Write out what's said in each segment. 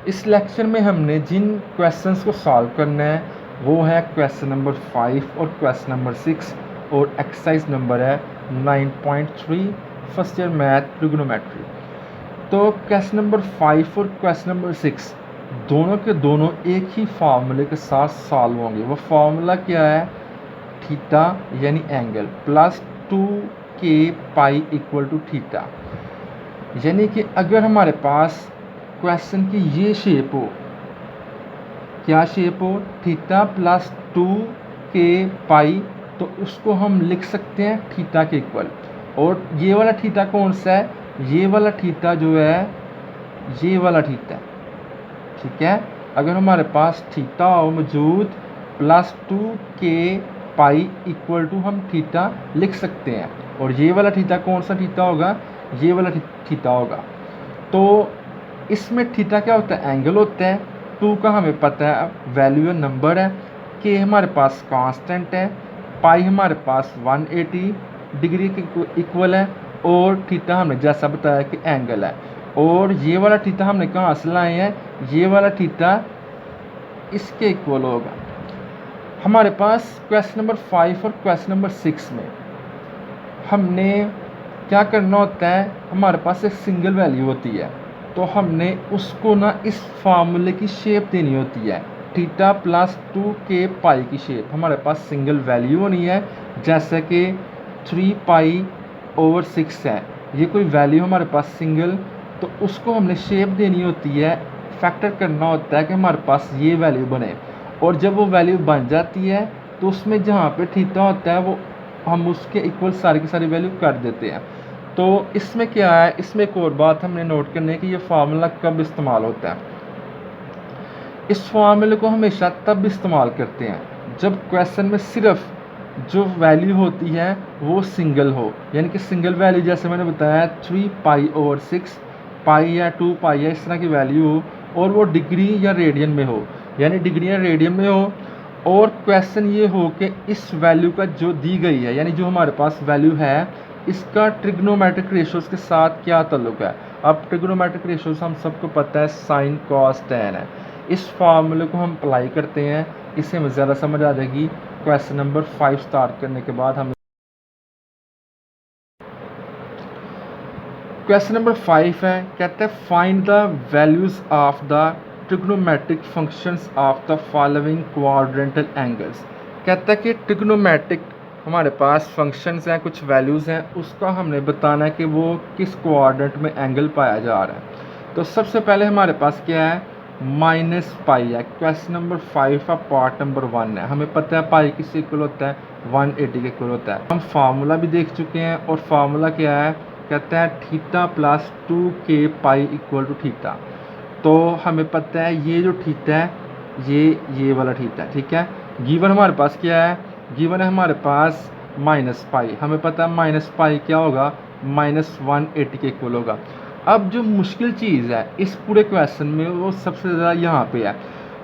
इस लेक्चर में हमने जिन क्वेश्चंस को सॉल्व करना है वो है क्वेश्चन नंबर 5 और क्वेश्चन नंबर 6 और एक्सरसाइज नंबर है 9.3 फर्स्ट ईयर मैथ ट्रिग्नोमेट्री। तो क्वेश्चन नंबर 5 और क्वेश्चन नंबर 6 दोनों के दोनों एक ही फार्मूले के साथ सॉल्व होंगे। वो फार्मूला क्या है? थीटा यानी angle plus 2k pi equal to theta. यानी कि अगर हमारे पास क्वेश्चन की ये शेप हो, क्या शेप हो? थीटा प्लस 2k पाई, तो उसको हम लिख सकते हैं थीटा के इक्वल। और ये वाला थीटा कौन सा है? ये वाला थीटा जो है, ये वाला थीटा, ठीक है। अगर हमारे पास थीटा हो मौजूद plus 2k pi equal to हम थीटा लिख सकते हैं। और ये वाला थीटा कौन सा थीटा होगा? ये वाला थीटा होगा। तो इसमें थीटा क्या होता है? एंगल होता है। 2 का हमें पता है वैल्यू नंबर है, के हमारे पास कांस्टेंट है, पाई हमारे पास 180 डिग्री के इक्वल है, और थीटा हमने जैसा बताया कि एंगल है। और ये वाला थीटा हमने कहाँ से लाए हैं? ये वाला थीटा इसके इक्वल होगा। हमारे पास क्वेश्चन नंबर 5 और क्वेश्चन नंबर 6 में हमने क्या करना होता है? हमारे पास एक सिंगल वैल्यू होती है, तो हमने उसको ना इस फार्मूले की शेप देनी होती है, थीटा प्लस 2k पाई की शेप। हमारे पास सिंगल वैल्यू होनी है, जैसे कि 3 पाई ओवर 6 है, ये कोई वैल्यू हमारे पास सिंगल, तो उसको हमने शेप देनी होती है, फैक्टर करना होता है कि हमारे पास ये वैल्यू बने। और जब वो वैल्यू बन जाती है तो उसमें जहाँ पे थीटा होता है वो हम उसके इक्वल सारी की सारी वैल्यू कर देते हैं। तो इसमें क्या है? इसमें एक और बात हमने नोट करनी है कि ये फार्मूला कब इस्तेमाल होता है। इस फार्मूले को हमेशा तब इस्तेमाल करते हैं जब क्वेश्चन में सिर्फ जो वैल्यू होती है वो सिंगल हो, यानी कि सिंगल वैल्यू, जैसे मैंने बताया 3 पाई ओवर 6 पाई या 2 पाई या इस तरह की वैल्यू हो, और वो डिग्री या रेडियन में हो, यानी डिग्री या रेडियन में हो। और क्वेश्चन ये हो कि इस वैल्यू का जो दी गई है, यानी जो हमारे पास वैल्यू है, इसका ट्रिग्नोमेट्रिक रेशियोज़ के साथ क्या ताल्लुक है। अब ट्रिग्नोमेट्रिक रेशियोज़ हम सबको पता है साइन कॉस टैन है। इस फार्मूले को हम अप्लाई करते हैं, इससे हमें ज़्यादा समझ आ जाएगी। क्वेश्चन नंबर 5 स्टार्ट करने के बाद हम क्वेश्चन नंबर 5 है, कहते हैं find the values of the trigonometric functions of the following quadrantal angles. कहता है कि ट्रिग्नोमेट्रिक हमारे पास फंक्शंस हैं, कुछ वैल्यूज़ हैं, उसका हमने बताना है कि वो किस क्वाड्रेंट में एंगल पाया जा रहा है। तो सबसे पहले हमारे पास क्या है? माइनस पाई है। क्वेश्चन नंबर 5 का पार्ट नंबर 1 है। हमें पता है पाई किससे इक्वल होता है? 180 के इक्वल होता है। हम फार्मूला भी देख चुके हैं, और फार्मूला क्या है? कहता है theta plus 2k pi equal to theta. तो हमें पता है ये जो थीटा है ये वाला थीटा है, ठीक है। गिवन हमारे पास क्या है? गिवन है हमारे पास माइनस पाई। हमें पता है माइनस पाई क्या होगा? माइनस 180 के इक्वल होगा। अब जो मुश्किल चीज़ है इस पूरे क्वेश्चन में वो सबसे ज़्यादा यहाँ पे है।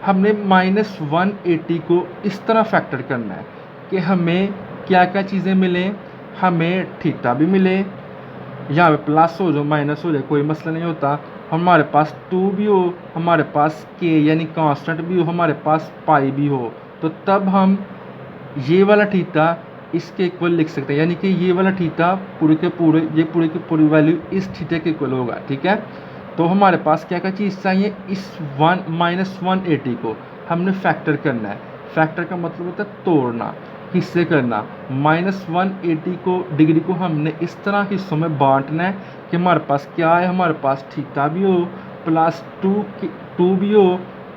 हमने माइनस 180 को इस तरह फैक्टर करना है कि हमें क्या क्या चीज़ें मिलें। हमें थीटा भी मिले, यहाँ पे प्लस हो जाए माइनस हो जाए कोई मसला नहीं होता, हमारे पास 2 भी हो, हमारे पास k यानी कांस्टेंट भी हो, हमारे पास पाई भी हो, तो तब हम ये वाला थीटा इसके इक्वल लिख सकते हैं। यानी कि ये वाला थीटा पूरे के पूरे, ये पूरे की पूरी वैल्यू इस थीटा के इक्वल होगा, ठीक है। तो हमारे पास क्या क्या चीज़ चाहिए? इस माइनस 180 को हमने फैक्टर करना है। फैक्टर का मतलब होता है तोड़ना, हिस्से करना। माइनस 180 को डिग्री को हमने इस तरह हिस्सों में बांटना है कि हमारे पास क्या है? हमारे पास थीटा भी हो, प्लस 2 भी हो,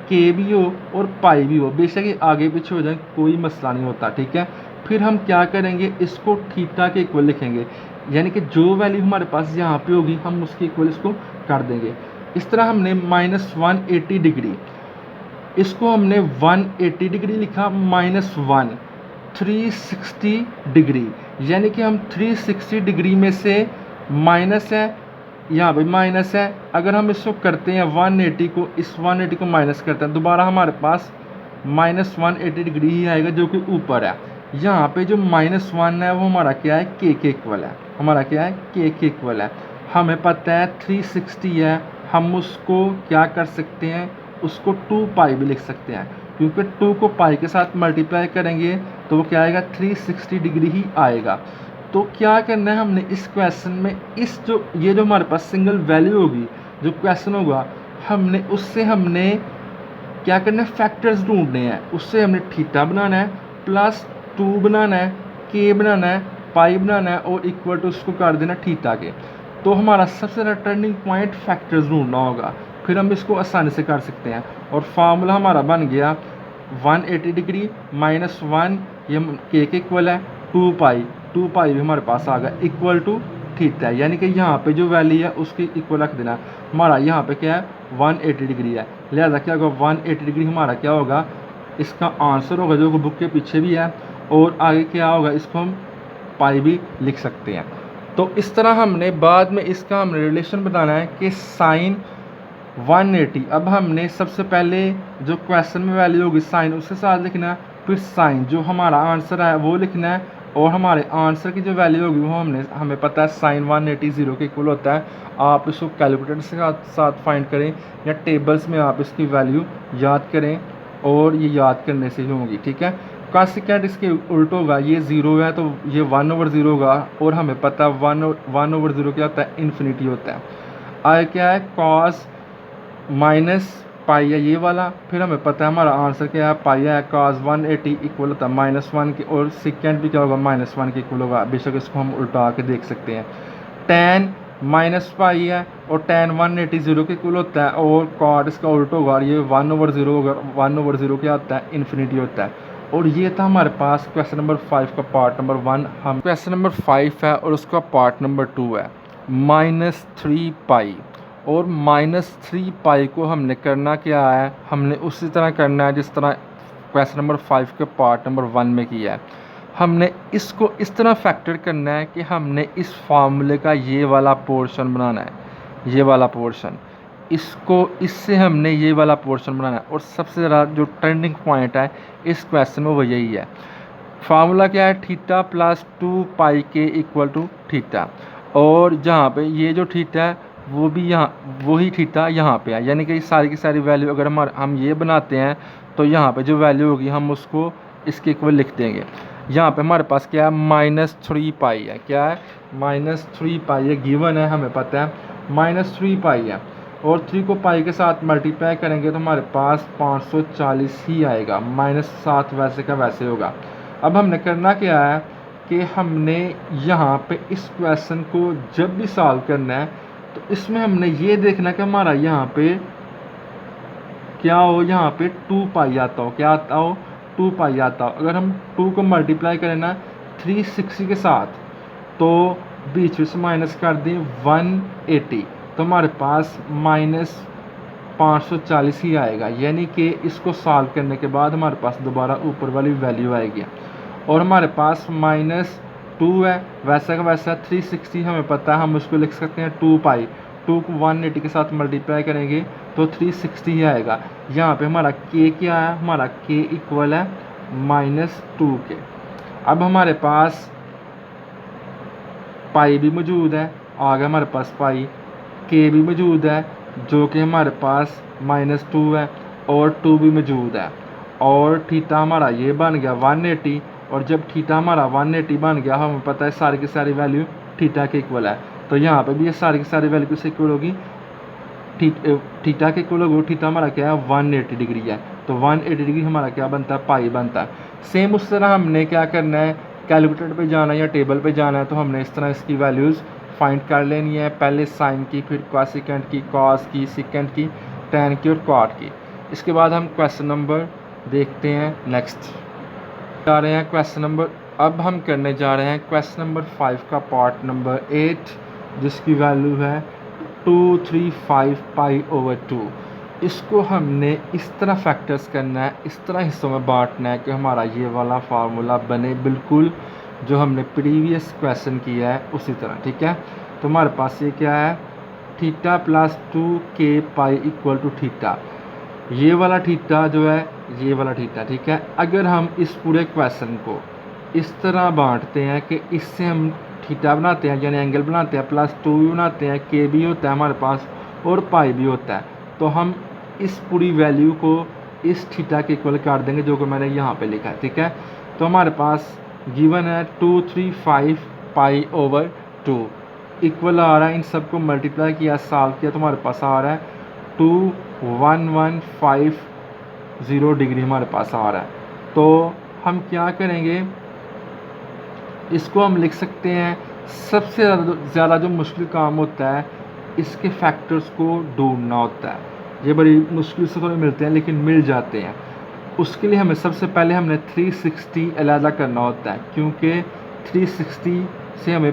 के भी हो, और पाई भी हो। बेशक ये आगे पीछे हो जाए कोई मसला नहीं होता, ठीक है। फिर हम क्या करेंगे? इसको थीटा के इक्वल लिखेंगे, यानी कि जो वैल्यू हमारे पास यहाँ पे होगी हम उसके इक्वल इसको कर देंगे। इस तरह हमने माइनस 180 डिग्री, इसको हमने 180 डिग्री लिखा, माइनस 1 360 डिग्री, यानी कि हम 360 डिग्री में से माइनस है, यहाँ पे माइनस है। अगर हम इसको करते हैं 180 को, इस 180 को माइनस करते हैं, दोबारा हमारे पास माइनस 180 डिग्री ही आएगा जो कि ऊपर है। यहाँ पे जो माइनस 1 है वो हमारा क्या है? के इक्वल है। हमारा क्या है? के इक्वल है। हमें पता है 360 है हम उसको क्या कर सकते हैं, उसको 2 पाई भी लिख सकते हैं, क्योंकि 2 को पाई के साथ मल्टीप्लाई करेंगे तो वो क्या आएगा, 360 डिग्री ही आएगा। तो क्या करना है हमने इस क्वेश्चन में, इस जो ये जो हमारे पास सिंगल वैल्यू होगी, जो क्वेश्चन होगा, हमने उससे हमने क्या करना है, फैक्टर्स ढूंढने हैं। उससे हमने थीटा बनाना है, प्लस 2 बनाना है, के बनाना है, पाई बनाना है और इक्वल टू उसको कर देना थीटा के। तो हमारा सबसे ज़्यादा टर्निंग पॉइंट फैक्टर्स ढूंढना होगा, फिर हम इसको आसानी से कर सकते हैं। और फार्मूला हमारा बन गया 180 डिग्री माइनस 1, ये के इक्वल है 2 पाई, 2 पाई भी हमारे पास आ गया इक्वल टू थीटा, यानी कि यहाँ पे जो वैल्यू है उसकी इक्वल रख देना। हमारा यहाँ पे क्या है, 180 डिग्री है, लिहाजा क्या होगा, 180 डिग्री हमारा क्या होगा, इसका आंसर होगा जो बुक के पीछे भी है। और आगे क्या होगा, इसको हम पाई भी लिख सकते हैं। तो इस तरह हमने बाद में इसका हमने रिलेशन बताना है कि साइन 180, अब हमने सबसे पहले जो क्वेश्चन में वैल्यू होगी साइन उसके साथ लिखना है, फिर साइन जो हमारा आंसर है वो लिखना है, और हमारे आंसर की जो वैल्यू होगी वो हमें पता है साइन 180 0 के इक्वल होता है। आप इसको कैलकुलेटर के साथ फाइंड करें या टेबल्स में आप इसकी वैल्यू याद करें, और ये याद करने से ही होगी, ठीक है। कासिकेंट इसके उल्ट होगा, ये 0 है तो ये 1/0 होगा, और हमें पता है 1/0 क्या होता है, इन्फिनिटी होता है। आगे क्या है, कॉस माइनस पाई है ये वाला, फिर हमें पता है हमारा आंसर क्या है, पाई है, कॉस 180 इक्वल होता है -1 के, और सिकेंड भी क्या होगा, -1 के इक्वल होगा। बेशक इसको हम उल्टा के देख सकते हैं। tan माइनस पाई है और tan 180 0 के इक्वल होता है, और कॉट इसका उल्टा होगा, और ये 1/0 होगा, 1/0 क्या होता है, इन्फिनिटी होता है। और ये था हमारे पास क्वेश्चन नंबर 5 का पार्ट नंबर 1। हम क्वेश्चन नंबर 5 है और उसका पार्ट नंबर 2 है -3 पाई। और -3 पाई को हमने करना क्या है, हमने उसी तरह करना है जिस तरह क्वेश्चन नंबर 5 के पार्ट नंबर 1 में किया है। हमने इसको इस तरह फैक्टर करना है कि हमने इस फार्मूले का ये वाला पोर्शन बनाना है, ये वाला पोर्शन, इसको इससे हमने ये वाला पोर्शन बनाना है। और सबसे ज़्यादा जो टर्निंग पॉइंट है इस क्वेश्चन में वो यही है। फार्मूला क्या है, थीटा प्लस 2 पाई के इक्वल टू थीटा, और जहाँ पे ये जो थीटा है वो भी यहाँ वही थीटा यहाँ पे है, यानी कि सारी की सारी वैल्यू अगर हम ये बनाते हैं तो यहाँ पे जो वैल्यू होगी हम उसको इसके इक्वल लिख देंगे। यहाँ पे हमारे पास क्या है, -3 पाई है, क्या है, -3 पाई है, गिवन है, हमें पता है -3 पाई है, और 3 को पाई के साथ मल्टीप्लाई करेंगे तो हमारे पास 540 ही आएगा, -7 वैसे का वैसे होगा। अब हमने करना क्या है कि हमने यहाँ पे इस क्वेश्चन को जब भी सॉल्व करना है तो इसमें हमने ये देखना कि हमारा यहाँ पे क्या हो, यहाँ पे 2 पाई आता हो, क्या आता हो, 2 पाई आता हो। अगर हम 2 को मल्टीप्लाई करें ना 360 के साथ तो बीच में से माइनस कर दें 180, तो हमारे पास -540 ही आएगा, यानी कि इसको सॉल्व करने के बाद हमारे पास दोबारा ऊपर वाली वैल्यू आएगी। और हमारे पास -2 है, वैसा का वैसा 360 हमें पता है, हम उसको लिख सकते हैं 2 पाई, 2 को 180 के साथ मल्टीप्लाई करेंगे तो 360 ही आएगा। यहाँ पे हमारा k क्या है, हमारा k इक्वल है -2 के। अब हमारे पास पाई भी मौजूद है, आ गया हमारे पास पाई, k भी मौजूद है जो कि हमारे पास -2 है, और 2 भी मौजूद है, और थीटा हमारा ये बन गया 180। और जब थीटा हमारा 180 बन गया, हमें पता है सारी की सारी वैल्यू थीटा के इक्वल है, तो यहाँ पे भी ये सारी की सारी वैल्यू किससे इक्वल होगी, थीटा के इक्वल होगी। थीटा हमारा क्या है, 180 डिग्री है, तो 180 डिग्री हमारा क्या बनता है, पाई बनता है। सेम उस तरह हमने क्या करना है, कैलकुलेटर पे जाना है या टेबल पे जाना है, तो हमने इस तरह इसकी वैल्यूज़ फाइंड कर लेनी है, पहले साइन की, फिर कॉसिकेंट की, कॉस की, सिकेंट की, टैन की और कॉट की। इसके बाद हम क्वेश्चन नंबर देखते हैं नेक्स्ट जा रहे हैं क्वेश्चन नंबर, अब हम करने जा रहे हैं क्वेश्चन नंबर 5 का पार्ट नंबर 8, जिसकी वैल्यू है 235 पाई/2। इसको हमने इस तरह फैक्टर्स करना है, इस तरह हिस्सों में बांटना है कि हमारा ये वाला फार्मूला बने बिल्कुल जो हमने प्रीवियस क्वेश्चन किया है उसी तरह, ठीक है। तो हमारे पास ये क्या है, theta plus 2k pi equal to theta, ये वाला थीटा जो है, ये वाला थीटा, ठीक है। अगर हम इस पूरे क्वेश्चन को इस तरह बांटते हैं कि इससे हम थीटा बनाते हैं यानी एंगल बनाते हैं, +2 भी बनाते हैं, k भी होता है हमारे पास, और पाई भी होता है। तो हम इस पूरी वैल्यू को इस थीटा के इक्वल कर देंगे जो कि मैंने यहाँ पे लिखा है, ठीक है। तो हमारे पास गिवन है 235 पाई ओवर 2 इक्वल आ रहा है, इन सबको मल्टीप्लाई किया, सॉल्व किया तो हमारे पास आ रहा है 21150 डिग्री हमारे पास आ रहा है। तो हम क्या करेंगे, इसको हम लिख सकते हैं, सबसे ज़्यादा जो मुश्किल काम होता है इसके फैक्टर्स को ढूंढना होता है। ये बड़ी मुश्किल से थोड़े मिलते हैं लेकिन मिल जाते हैं। उसके लिए हमें सबसे पहले हमने 360 अलहदा करना होता है, क्योंकि 360 से हमें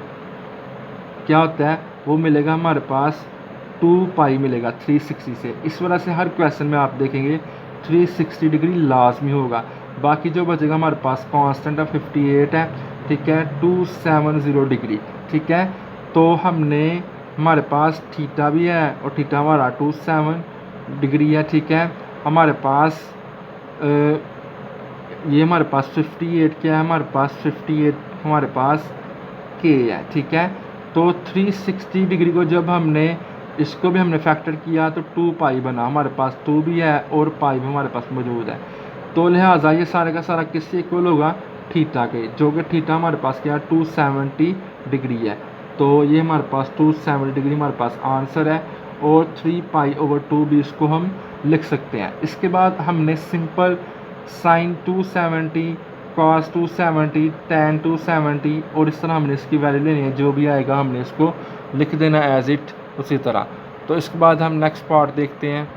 क्या होता है, वो मिलेगा हमारे पास 2 पाई मिलेगा 360 से। इस वजह से हर क्वेश्चन में आप देखेंगे 360 डिग्री लाजमी होगा। बाकी जो बचेगा हमारे पास कांस्टेंट ऑफ 58 है, ठीक है, 270 डिग्री, ठीक है। तो हमने हमारे पास थीटा भी है और थीटा हमारा 27 डिग्री है, ठीक है। हमारे पास ये हमारे पास 58 क्या है, हमारे पास 58 हमारे पास के है, ठीक है। तो 360 डिग्री को जब हमने इसको भी हमने फैक्टर किया तो 2 पाई बना, हमारे पास 2 भी है और पाई भी हमारे पास मौजूद है। तो लिहाजा ये सारे का सारा किससे इक्वल होगा, थीटा के, जो कि थीटा हमारे पास क्या है 270 डिग्री है। तो ये हमारे पास 270 डिग्री हमारे पास आंसर है और 3 पाई ओवर 2 भी इसको हम लिख सकते हैं। इसके बाद हमने सिंपल साइन 270, कॉस 270, tan 270 और इस तरह हमने इसकी वैल्यू लेनी है, जो भी आएगा हमने इसको लिख देना एज इट उसी तरह। तो इसके बाद हम नेक्स्ट पार्ट देखते हैं।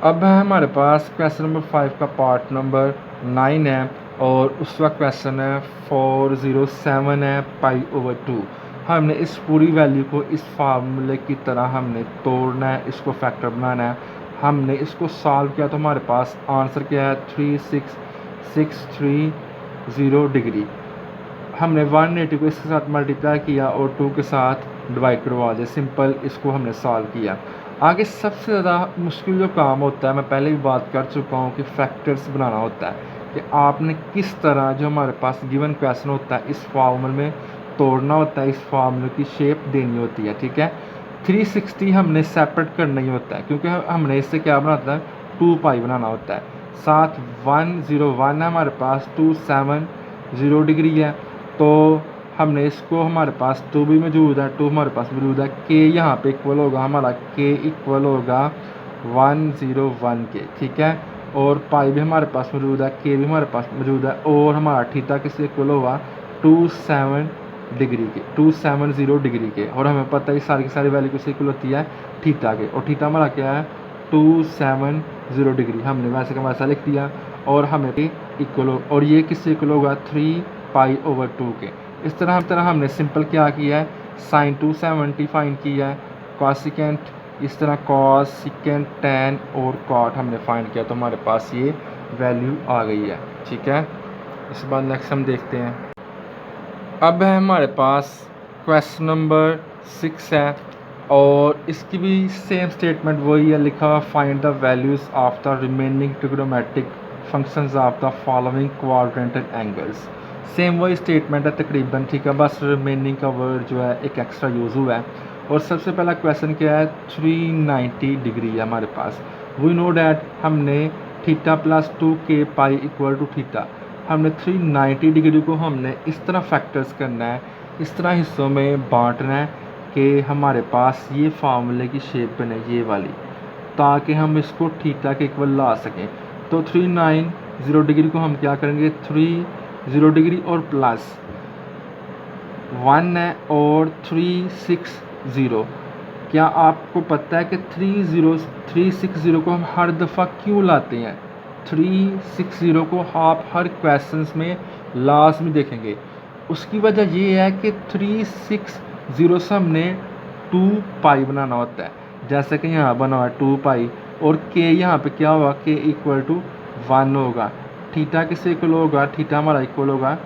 अब है हमारे पास क्वेश्चन नंबर 5 का पार्ट नंबर 9 है और उसका क्वेश्चन है 407 है पाई ओवर 2। हमने इस पूरी वैल्यू को इस फार्मूले की तरह हमने तोड़ना है, इसको फैक्टर बनाना है। हमने इसको सॉल्व किया तो हमारे पास आंसर क्या है 36630 डिग्री। हमने 180 को इसके साथ मल्टीप्लाई किया और 2 के साथ डिवाइड करवा दिया, सिंपल इसको हमने सॉल्व किया। आगे सबसे ज़्यादा मुश्किल जो काम होता है, मैं पहले भी बात कर चुका हूँ कि फैक्टर्स बनाना होता है, कि आपने किस तरह जो हमारे पास गिवन क्वेश्चन होता है इस फार्मूले में तोड़ना होता है, इस फार्मूले की शेप देनी होती है, ठीक है। 360 हमने सेपरेट करना ही होता है क्योंकि हमने इससे क्या बनाता है 2 पाई बनाना होता है। साथ 101 है हमारे पास 270 डिग्री है। तो हमने इसको, हमारे पास 2 भी मौजूद है, 2 हमारे पास मौजूद है, के यहाँ पे इक्वल होगा, हमारा के इक्वल होगा 101 के, ठीक है। और पाई भी हमारे पास मौजूद है, के भी हमारे पास मौजूद है और हमारा थीटा किससे इक्वल होगा 270 डिग्री के। और हमें पता है सारी की सारी वैल्यू किससे इक्वल होती है, थीटा के, और थीटा हमारा क्या है 270 डिग्री। हमने वैसे का वैसा लिख दिया और हमें इक्वल, और ये किससे इक्वल होगा 3 पाई ओवर 2 के। इस तरह हमने सिंपल क्या किया है, साइन 270 फाइंड किया है, कॉसिकेंट इस तरह कॉस सिकेंट टैन और कॉट हमने फाइंड किया, तो हमारे पास ये वैल्यू आ गई है, ठीक है। इसके बाद नेक्स्ट हम देखते हैं। अब है हमारे पास क्वेश्चन नंबर 6 है और इसकी भी सेम स्टेटमेंट वही है, लिखा find the values of the remaining trigonometric functions of the following quadrantal angles. Same वही स्टेटमेंट है तकरीबन, ठीक है, बस रिमेनिंग का वर्ड जो है एक एक्स्ट्रा यूज़ हुआ है। और सबसे पहला क्वेश्चन क्या है 390 डिग्री है हमारे पास। वी नो डैट हमने थीटा प्लस 2 के पाई इक्वल टू थीटा, हमने 390 डिग्री को हमने इस तरह फैक्टर्स करना है, इस तरह हिस्सों में बांटना है कि हमारे पास ये फार्मूले की शेप बने ये वाली, ताकि हम इसको थीटा के इक्वल ला सकें। तो 390 डिग्री को हम क्या करेंगे 30 डिग्री और प्लस 1 है और 360। क्या आपको पता है कि 360 को हम हर दफ़ा क्यों लाते हैं, 360 को आप हर क्वेश्चंस में लाजमी देखेंगे। उसकी वजह ये है कि 360 से हमने 2 पाई बनाना होता है, जैसे कि यहाँ बना हुआ है 2 पाई, और के यहाँ पे क्या होगा के इक्वल टू 1 होगा। थीटा किससे इक्वल होगा, थीटा हमारा इक्वल होगा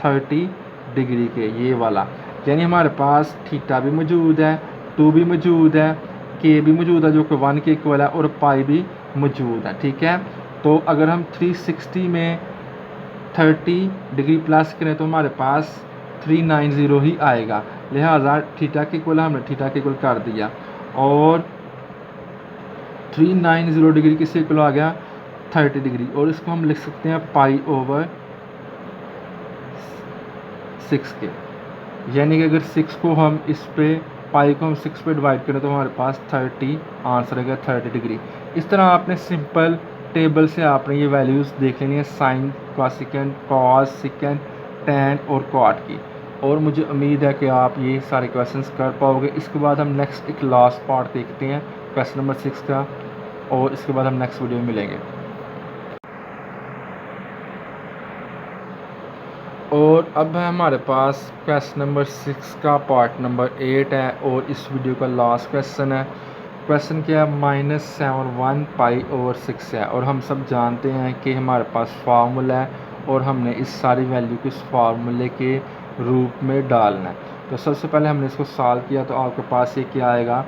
30 डिग्री के, ये वाला। यानी हमारे पास थीटा भी मौजूद है, 2 भी मौजूद है, के भी मौजूद है जो कि 1 के इक्वल है, और पाई भी मौजूद है, ठीक है। तो अगर हम 360 में 30 डिग्री प्लस करें तो हमारे पास 390 ही आएगा। लिहाजा थीटा के इक्वल हमने थीटा के इक्वल कर दिया और 390 डिग्री किससे इक्वल आ गया 30 डिग्री, और इसको हम लिख सकते हैं π/6 के, यानी कि अगर 6 को हम इस पे पाई को हम 6 पे डिवाइड करें तो हमारे पास 30 आंसर आएगा 30 डिग्री। इस तरह आपने सिंपल टेबल से आपने ये वैल्यूज़ देख लेनी है sine, cosecant, cos, secant, tan और क्वाड की, और मुझे उम्मीद है कि आप ये सारे क्वेश्चंस कर पाओगे। इसके बाद हम नेक्स्ट एक लास्ट पार्ट देखते हैं क्वेश्चन नंबर 6 का, और इसके बाद हम नेक्स्ट वीडियो में मिलेंगे। और अब है हमारे पास क्वेश्चन नंबर 6 का पार्ट नंबर 8 है, और इस वीडियो का लास्ट क्वेश्चन है। क्वेश्चन क्या है, -7 π/6 है, और हम सब जानते हैं कि हमारे पास फार्मूला है और हमने इस सारी वैल्यू को इस फार्मूले के रूप में डालना है। तो सबसे पहले हमने इसको सॉल्व किया तो आपके पास ये क्या आएगा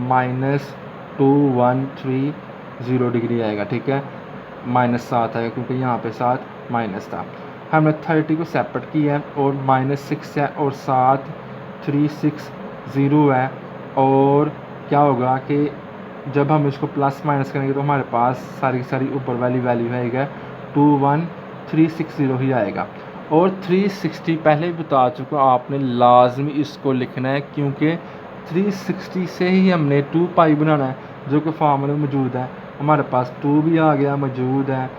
-2130 डिग्री आएगा, ठीक है, -7 आएगा क्योंकि यहाँ पे 7 माइनस था। हमने 30 को सेपरेट किया है और -6 है और 7 360 है, और क्या होगा कि जब हम इसको प्लस माइनस करेंगे तो हमारे पास सारी की सारी ऊपर वाली वैल्यू आएगा 21360 ही आएगा। और 360 पहले भी बता चुका, आपने लाजमी इसको लिखना है क्योंकि 360 से ही हमने 2π बनाना है जो कि फार्मूले में मौजूद है। हमारे पास 2 भी आ गया मौजूद है,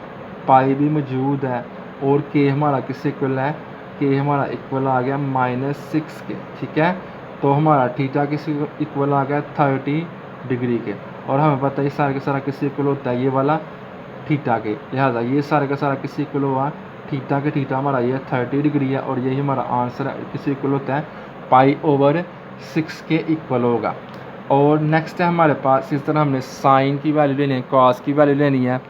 पाई भी मौजूद है, और के हमारा किससे इक्वल है, के हमारा इक्वल आ गया -6 के, ठीक है। तो हमारा थीटा किस इक्वल आ गया 30 डिग्री के, और हमें पता है सारा का सारा किससे इक्वल होता है, ये वाला थीटा के, लिहाजा ये सारा का सारा किससे इक्वल हुआ थीटा के, थीटा हमारा ये 30 डिग्री है, और यही हमारा आंसर किससे इक्वल होता है π/6 के इक्वल होगा। और नेक्स्ट है हमारे पास इस तरह हमने साइन की वैल्यू लेनी है, कॉस की वैल्यू लेनी है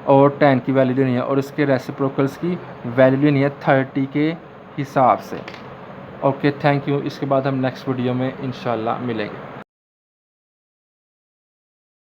और टैन की वैल्यू लेनी है, और इसके रेसिप्रोकल्स की वैल्यू लेनी है 30 के हिसाब से। Okay, thank you. इसके बाद हम नेक्स्ट वीडियो में इंशाल्लाह मिलेंगे।